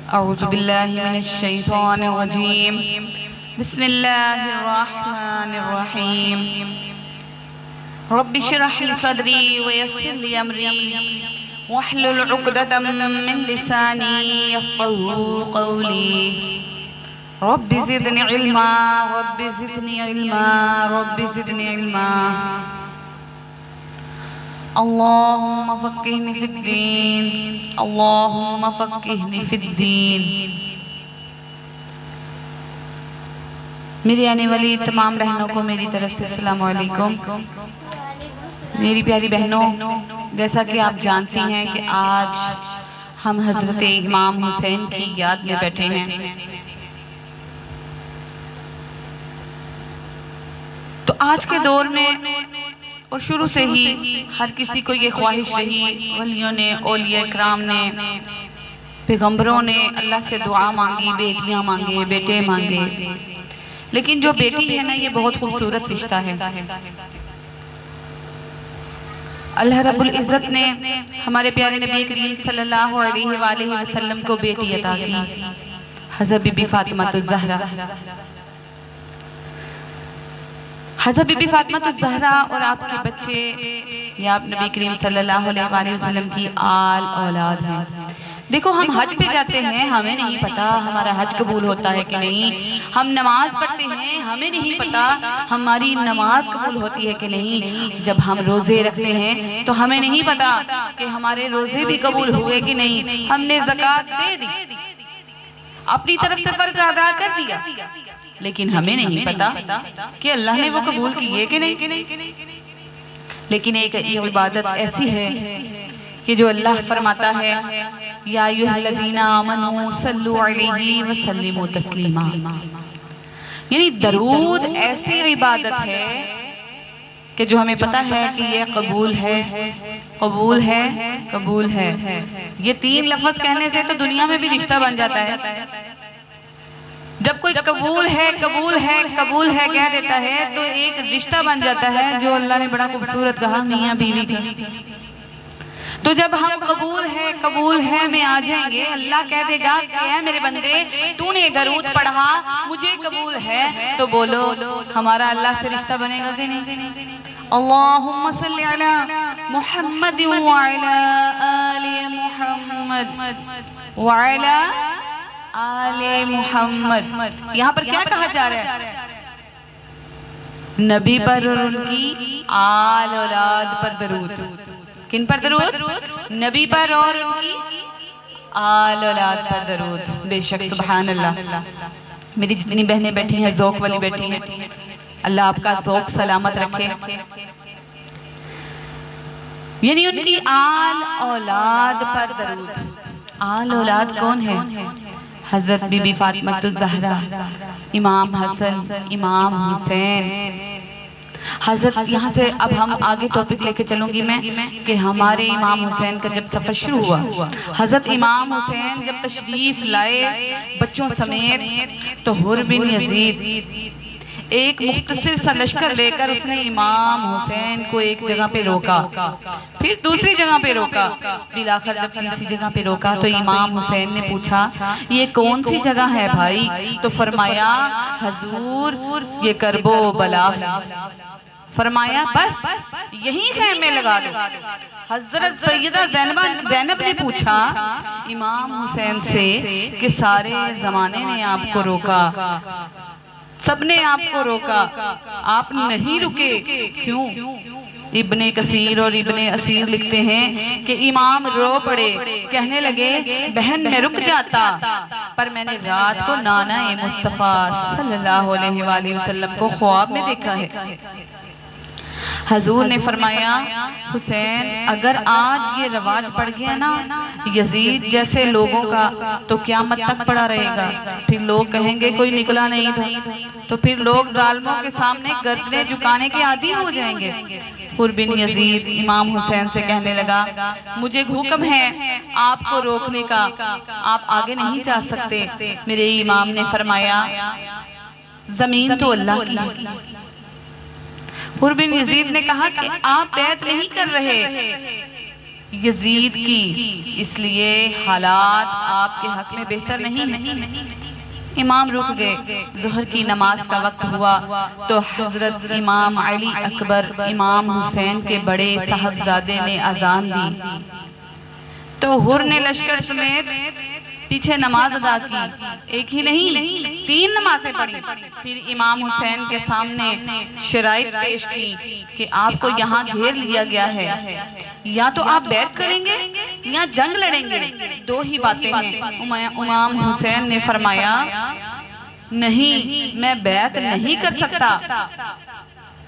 औज़ुबिल्लाहिमिनश्शैतानिर्रजीम बिस्मिल्लाहिर्रहमानिर्रहीम रब्बिश्रह ली सदरी वयस्सिर ली अमरी वहलुल उक़दतम मिन लिसानी यफ़क़हू क़ौली रब्बि ज़िदनी इल्मा रब्बि ज़िदनी इल्मा रब्बि ज़िदनी इल्मा अल्लाहुम्मा फ़क़्क़िहनी फ़िद्दीन अल्लाहुम्मा फ़क़्क़िहनी फ़िद्दीन। मेरी आने वाली तमाम बहनों को मेरी तरफ से अस्सलामु अलैकुम। मेरी प्यारी बहनों, जैसा कि आप जानती हैं कि आज हम हज़रत इमाम हुसैन की याद में बैठे हैं। तो आज के दौर में और शुरू से ही हर किसी को ये ख्वाहिश रही, वलियों ने, औलिया इकराम ने, पैगंबरों ने अल्लाह से दुआ मांगी, बेटियां मांगे, बेटे मांगे। लेकिन जो बेटी है ना, ये बहुत खूबसूरत रिश्ता है। अल्लाह रब्बुल इज़्ज़त ने हमारे प्यारे नबी करीम सल्लल्लाहु अलैहि वसल्लम को बेटी अता की, हज़रत बीबी फातिमा ज़हरा। हज़रत बीबी फातिमा ज़हरा और आपके बच्चे या आप नबी करीम सल्लल्लाहु अलैहि वसल्लम की आल औलाद हैं। देखो, हम हज पे जाते हैं, हमें नहीं पता हमारा हज कबूल होता है कि नहीं। हम नमाज पढ़ते हैं, हमें नहीं पता हमारी नमाज कबूल होती है कि नहीं। जब हम रोजे रखते हैं तो हमें नहीं पता कि हमारे रोजे भी कबूल हुए कि नहीं। हमने ज़कात दे दी, अपनी तरफ से फर्ज अदा कर दिया, लेकिन हमें नहीं पता कि अल्लाह ने वो कबूल किए कि नहीं। लेकिन एक इबादत ऐसी है कि जो अल्लाह फरमाता है, या अय्युहल्लज़ीना आमनू सल्लु अलैहि व सल्लिमू तस्लीमा। यानी दरूद ऐसी इबादत है कि जो हमें पता है कि ये कबूल है, कबूल है, कबूल है। ये तीन लफ्ज कहने से तो दुनिया में भी रिश्ता बन जाता है। जब कोई कबूल है, कबूल है, कबूल है कह देता है तो एक रिश्ता बन जाता है, जो अल्लाह ने बड़ा खूबसूरत कहा, मियाँ बीवी का। तो जब हम कबूल है में आ जाएंगे, अल्लाह कह देगा कि ऐ मेरे बंदे, तूने दरूद पढ़ा, मुझे कबूल है। तो बोलो, हमारा अल्लाह से रिश्ता बनेगा कि नहीं। अल्लाहुम्मा सल्ली अला मुहम्मद व अला आलि मुहम्मद व अला आले मुहम्मद। यहाँ पर क्या कहा जा रहा है? नबी पर और उनकी आल औलाद पर दरूद। किन पर दरूद? नबी पर और उनकी आल औलाद पर दरूद। बेशक, सुभान अल्लाह। मेरी जितनी बहनें बैठी हैं, ज़ौक़ वाली बैठी हैं, अल्लाह आपका ज़ौक़ सलामत रखे। यानी उनकी आल औलाद पर दरूद। आल औलाद कौन है? हज़रत बीबी फातिमा ज़हरा, इमाम हसन, इमाम हुसैन। हज़रत, यहाँ से अब हम आगे टॉपिक लेके चलूंगी मैं कि हमारे इमाम हुसैन का जब सफ़र शुरू हुआ, हज़रत इमाम हुसैन जब तशरीफ़ लाए बच्चों समेत, तो हुर बिन यजीद एक मुख्तसर सा लश्कर लेकर उसने इमाम हुसैन को एक जगह पे रोका, फिर दूसरी जगह पे रोका, फिर आखिर जब तीसरी जगह पे रोका तो इमाम हुसैन ने पूछा, ये कौन सी जगह है भाई? तो फरमाया, हजूर ये करबो बला। फरमाया, बस यही खैमे लगा दो। हजरत सैयदा ज़ैनब ने पूछा इमाम हुसैन से कि सारे जमाने ने आपको रोका, सबने आपको रोका, आप नहीं रुके, क्यों? इब्ने कसीर और इब्ने असीर लिखते हैं कि इमाम रो पड़े, कहने लगे, बहन मैं रुक जाता, पर मैंने रात को नाना मुस्तफ़ा सल्लल्लाहु अलैहि वसल्लम को ख्वाब में देखा है। हजूर ने फरमाया, हुसैन अगर आज ये रवाज पड़ गया ना यजीद जैसे लोगों का, तो क़यामत तक पड़ा रहेगा। फिर लोग कहेंगे कोई निकला नहीं था, तो फिर लोग जालिमों के सामने गर्दनें झुकाने के आदी हो जाएंगे। हुर बिन यजीद इमाम हुसैन से कहने लगा, मुझे हुक्म है आपको रोकने का, आप आगे नहीं जा सकते। मेरे इमाम ने फरमाया, जमीन तो अल्लाह की है। हुर बिन यजीद ने कहा कि आप बैत नहीं कर रहे, यजीद की, इसलिए हालात आपके हक में बेहतर नहीं। इमाम रुक गए। ज़ोहर की नमाज का वक्त हुआ तो हजरत इमाम अली अकबर इमाम हुसैन के बड़े साहबजादे ने अजान दी तो हुर ने लश्कर समेत पीछे नमाज अदा की। एक ही नहीं, 3 नमाजें पढ़ी। फिर इमाम हुसैन के सामने शराइत पेश की कि आपको यहाँ घेर लिया गया है, या तो आप बैत करेंगे या जंग लड़ेंगे, 2 ही बातें हैं। इमाम हुसैन ने फरमाया नहीं, मैं बैत नहीं कर सकता।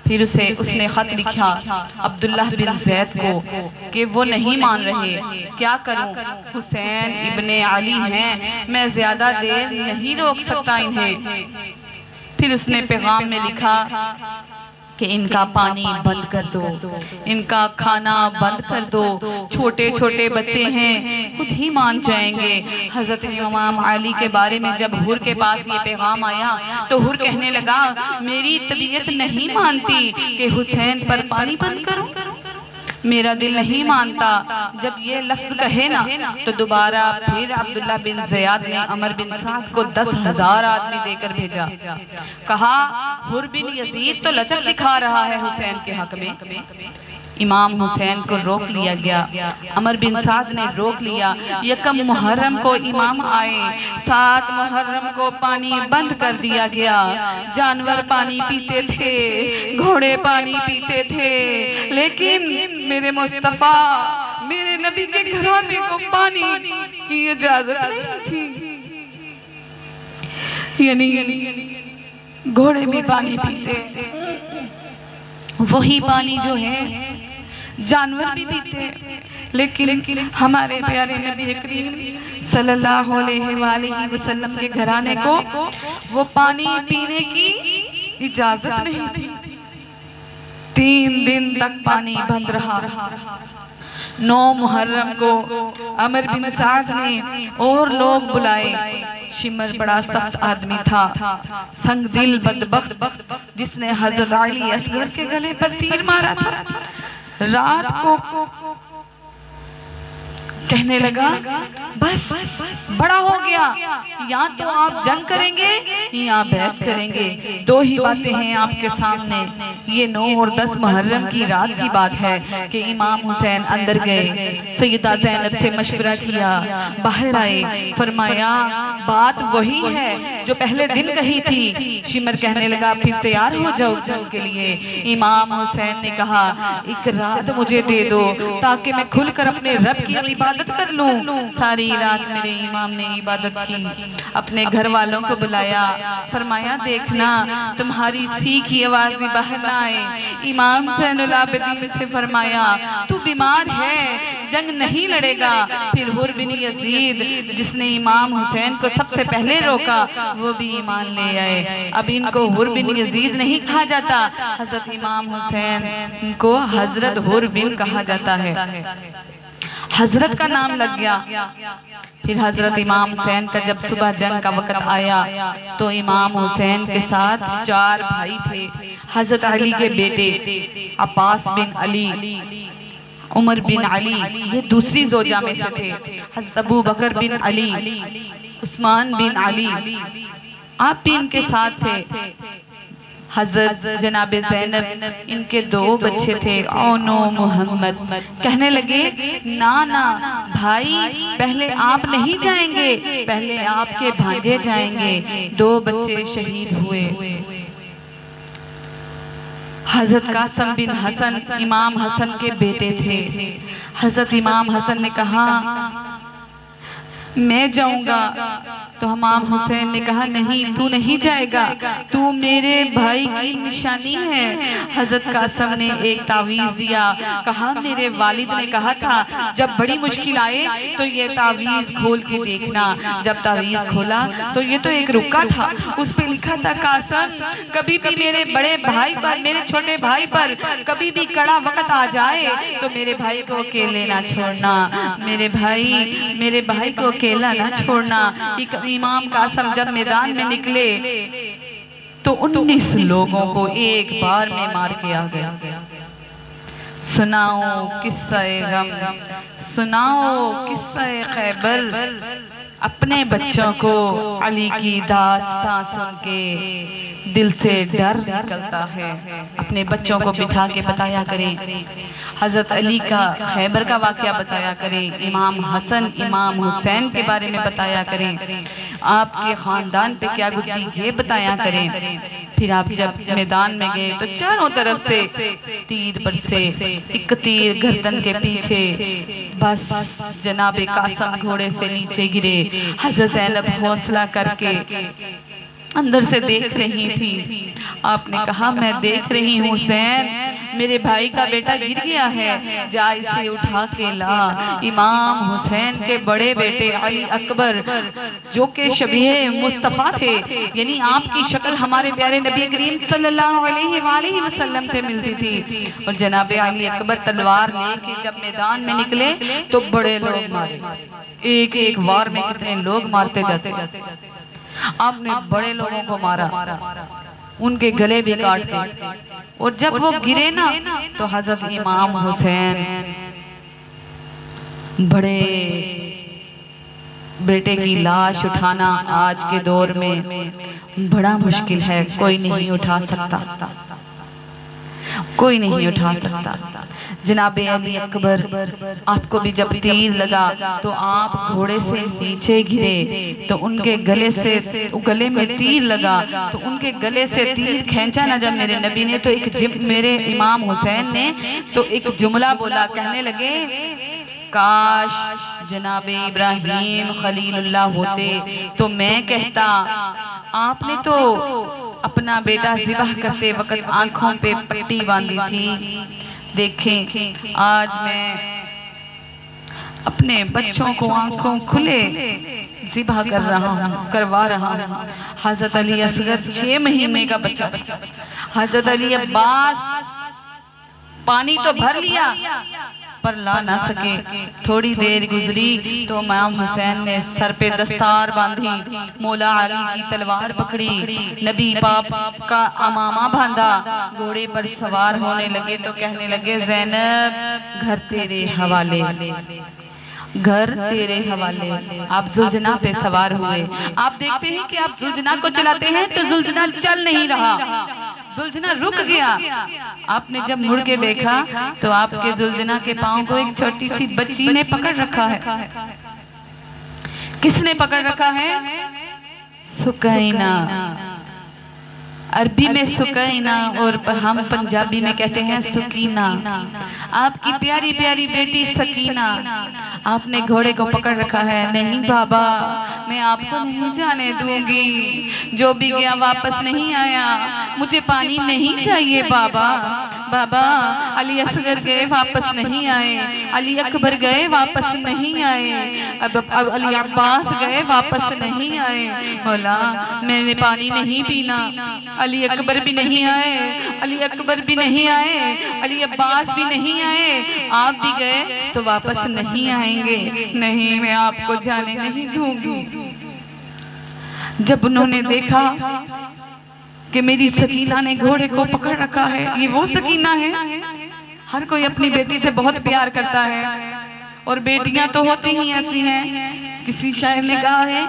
फिर उसने खत लिखा अब्दुल्लाह बिन जैद को कि वो नहीं मान रहे, क्या करूं? हुसैन इब्ने अली हैं, मैं ज्यादा देर नहीं रोक सकता इन्हें। फिर उसने पैगाम में लिखा कि इनका पानी बंद कर दो, इनका खाना बंद कर दो, छोटे छोटे बच्चे हैं, खुद ही मान जाएंगे। हजरत इमाम अली के बारे में जब हुर के पास ये पैगाम आया तो हुर कहने लगा मेरी तबीयत नहीं मानती कि हुसैन पर पानी बंद करूं, मेरा दिल नहीं मानता। जब ये लफ्ज कहे ना तो दोबारा फिर अब्दुल्ला बिन ज़ियाद ने अमर बिन साद को 10,000 आदमी देकर भेजा। कहा हुर बिन यजीद तो लचक दिखा रहा है हुसैन के हक में। इमाम हुसैन को रोक लिया गया, अमर बिन साद ने रोक लिया। यकम मुहर्रम को इमाम आए, 7 मुहर्रम को पानी बंद कर दिया गया। जानवर पानी पीते थे, घोड़े पानी पीते थे, लेकिन मेरे मुस्तफा मेरे नबी के घराने को पानी की इजाजत नहीं थी। यानी घोड़े भी पानी पीते, वही पानी जो है जानवर भी पीते, लेकिन हमारे प्यारे नबी करीम सल्लल्लाहु अलैहि वसल्लम के घराने को वो पानी पीने की इजाजत नहीं थी। 3 दिन तक पानी बंद रहा। 9 मुहर्रम को अमर बिन साद ने और लोग बुलाए। शिमर बड़ा सख्त आदमी था, संग दिल बदबख्त, जिसने हजरत अली असगर के गले पर तीर मारा था। रात को कहने लगा बस बड़ा हो गया, या तो आप जंग करेंगे या बैत करेंगे, 2 ही बातें हैं आपके सामने। ये 9 और 10 मुहर्रम की रात की बात है कि इमाम हुसैन अंदर गए, सैयदा ज़ैनब से मशवरा किया, बाहर आए, फरमाया बात वही है जो पहले दिन कही थी। शिमर कहने लगा फिर तैयार हो जाओ जंग के लिए। इमाम हुसैन ने कहा एक रात मुझे दे दो ताकि मैं खुलकर अपने रब की इबादत कर लूं। सारी रात मेरे इमाम ने इबादत की, अपने घर वालों को बुलाया, फरमाया देखना तुम्हारी सी की आवाज भी बाहर ना आए। इमाम ज़ैनुल आबिदीन से फरमाया तू बीमार है, जंग नहीं लड़ेगा। फिर हुर बिन यजीद जिसने इमाम हुसैन को सबसे पहले रोका वो भी ईमान ले आए। अब इनको हुर बिन यजीद नहीं कहा जाता, हजरत इमाम हुसैन को हजरत हुर बिन कहा जाता है, हजरत का नाम लग गया। फिर हजरत इमाम हुसैन का जब सुबह जंग का वक्त आया तो इमाम हुसैन के साथ 4 भाई थे। हजरत अली के बेटे अब्बास बिन अली, उमर बिन अली, ये दूसरी जोजा में से थे। हजरत अबू बकर बिन अली, उस्मान बिन अली, आप भी इनके साथ थे। हजरत जनाब ज़ैनब, इनके 2 बच्चे थे ओनो मोहम्मद। कहने लगे ना ना भाई, पहले आप नहीं जाएंगे, पहले आपके भांजे जाएंगे। 2 बच्चे शहीद हुए। हजरत कासिम बिन हसन इमाम हसन के बेटे थे। हजरत इमाम हसन ने कहा मैं जाऊंगा, तो इमाम हुसैन ने कहा नहीं तू नहीं जाएगा, तू मेरे भाई की निशानी है। हजरत कासिम ने एक तावीज दिया, कहा मेरे वालिद ने कहा था जब बड़ी मुश्किल आए तो ये तावीज खोल के देखना। जब तावीज खोला तो ये तो एक रुक्का था, उस पे लिखा था कासिम कभी भी मेरे बड़े भाई पर, मेरे छोटे भाई पर कभी भी कड़ा वक्त आ जाए तो मेरे भाई को अकेले ना छोड़ना, मेरे भाई को अकेला ना छोड़ना। इमाम कासिम जब मैदान में निकले तो 19 लोगों को एक बार में मार के आ गया। सुनाओ किस्सा-ए गम, सुनाओ किस्सा-ए खैबर। अपने बच्चों को अली की दास्तां सुन के दिल से डर निकलता है। अपने बच्चों को बिठा के बताया करें, हजरत अली का खैबर का वाक़या बताया करें, इमाम हसन इमाम हुसैन के बारे में बताया करें, आपके खानदान पे क्या गुजरी ये बताया करें। फिर आप जब मैदान में गए तो चारों तरफ से तीर बरसे, एक तीर गर्दन के पीछे, बस जनाबे कासम घोड़े से नीचे गिरे। हज़रत ज़ैनब हौसला करके अंदर से देख रही थी। आपने कहा मैं देख रही हूँ हुसैन, मेरे भाई का बेटा गिर गया है, जा इसे उठा के ला। इमाम हुसैन के बड़े बेटे अली अकबर जो के शबीहे मुस्तफ़ा थे, यानी आपकी शक्ल हमारे प्यारे नबी करीम सल्लल्लाहु अलैहि वसल्लम से मिलती थी। और जनाबे अली अकबर तलवार लेके जब मैदान में निकले तो बड़े लोग मारे, एक एक वार में कितने लोग मारते जाते। आपने बड़े लोगों को मारा, उनके गले भी काट दिए। और जब वो गिरे ना तो हजरत इमाम हुसैन बड़े बेटे की लाश उठाना आज के दौर में बड़ा मुश्किल है, कोई नहीं उठा सकता, कोई नहीं उठा सकता। जनाबे अली अकबर आपको भी जब तीर लगा तो आप घोड़े से नीचे गिरे तो उनके गले में तीर लगा तो उनके गले से तीर खींचा ना जब मेरे नबी ने तो मेरे इमाम हुसैन ने तो एक जुमला बोला, कहने लगे काश जनाबे इब्राहिम खलीलुल्लाह होते तो मैं कहता आपने तो अपना बेटा ज़िबह करते वक्त आंखों पे पट्टी बांधी थी। देखें आज मैं अपने बच्चों को आंखों खुले ज़िबह करवा रहा हूँ। हज़रत अली असगर 6 महीने का बच्चा, हज़रत अली अब्बास पानी तो भर लिया पर ला ना सके। थोड़ी देर गुजरी तो इमाम हुसैन ने सर पे दस्तार बांधी, मौला अली की तलवार पकड़ी, नबी पाप का अमामा बांधा, घोड़े पर सवार होने लगे तो कहने लगे ज़ैनब घर तेरे हवाले, घर तेरे हवाले। आप जुलजना पे सवार हुए। आप देखते हैं कि आप जुलजना को चलाते हैं तो जुलजना चल नहीं रहा, जुलजना रुक गया। आपने जब मुड़ के देखा तो आपके जुलजना के पांव को एक छोटी सी बच्ची ने पकड़ रखा है। किसने पकड़ रखा है? सुकैना, अरबी में सुकैना और हम पंजाबी में कहते हैं सुकीना। आपकी प्यारी प्यारी बेटी सकीना, आपने घोड़े को पकड़ रखा है। नहीं बाबा मैं आपको नहीं जाने दूंगी, जो भी गया वापस नहीं आया, मुझे पानी नहीं चाहिए बाबा। बाबा अली असगर गए वापस नहीं आए, अली अकबर गए वापस नहीं आए, अब अली अब्बास गए वापस नहीं आए। मौला मैंने पानी नहीं पीना, अली अकबर भी नहीं आए, अली अकबर भी नहीं आए, अली अब्बास भी नहीं आए, आप भी गए तो वापस नहीं आएंगे। नहीं मैं आपको जाने नहीं दूंगी। जब उन्होंने देखा कि मेरी सकीना ने घोड़े को पकड़ रखा है, ये वो सकीना है। हर कोई अपनी बेटी से बहुत प्यार करता है और बेटियां तो होती ही ऐसी हैं। किसी शायर ने कहा है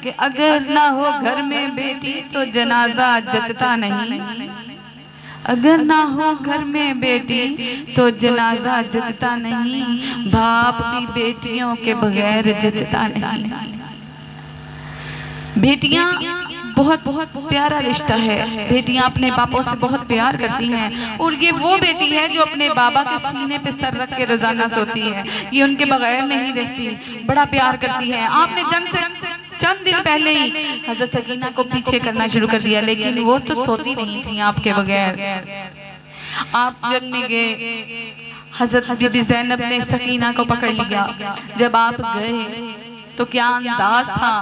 कि अगर ना हो घर में बेटी तो जनाजा जचता नहीं, अगर ना हो घर में बेटी तो जनाजा जचता नहीं, बाप भी बेटियों के बगैर जचता नहीं। बेटियां बहुत बहुत प्यारा रिश्ता है, बेटियां अपने बापों से बहुत प्यार करती हैं और ये वो बेटी है जो अपने बाबा के सीने पे सर रख के रोजाना सोती है, ये उनके बगैर नहीं रहती, बड़ा प्यार करती है। आपने जंग से चंद दिन पहले ही हजरत सकीना को पीछे करना शुरू कर दिया, लेकिन वो तो सोती नहीं थी आपके बगैर। आप जंग में गए, हजरत बीबी ज़ैनब ने सकीना को पकड़ लिया। जब आप गए तो क्या अंदाज था,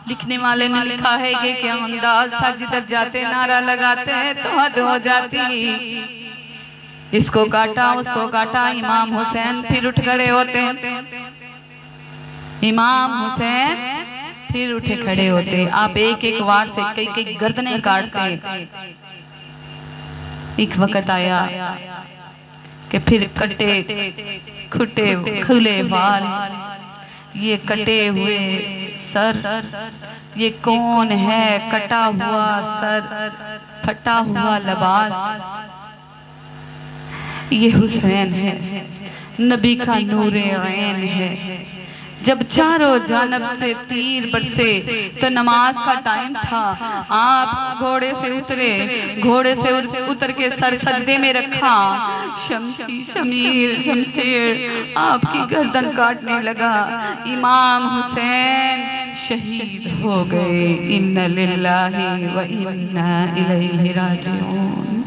लिखने वाले ने लिखा है कि क्या अंदाज था, जिधर जाते नारा लगाते हैं तो हद हो जाती। इसको काटा उसको काटा, इमाम हुसैन फिर उठ खड़े होते, इमाम हुसैन फिर उठे खड़े होते। आप एक एक वार से कई कई गर्दनें काटते। एक वक्त आया कि फिर कटे खुटे खुले बाल, ये कटे हुए सर, ये कौन है कटा हुआ सर, फटा हुआ लबास, ये हुसैन है, नबी का नूरे ऐन है। जब चारों जानब से तीर बरसे तो नमाज का टाइम था, आप घोड़े से उतरे, घोड़े से उतर के सर सजदे में रखा, शमीर शमशेर आपकी गर्दन काटने लगा, इमाम हुसैन शहीद हो गए। इन्ना लिल्लाहि व इन्ना इलैहि राजिऊन।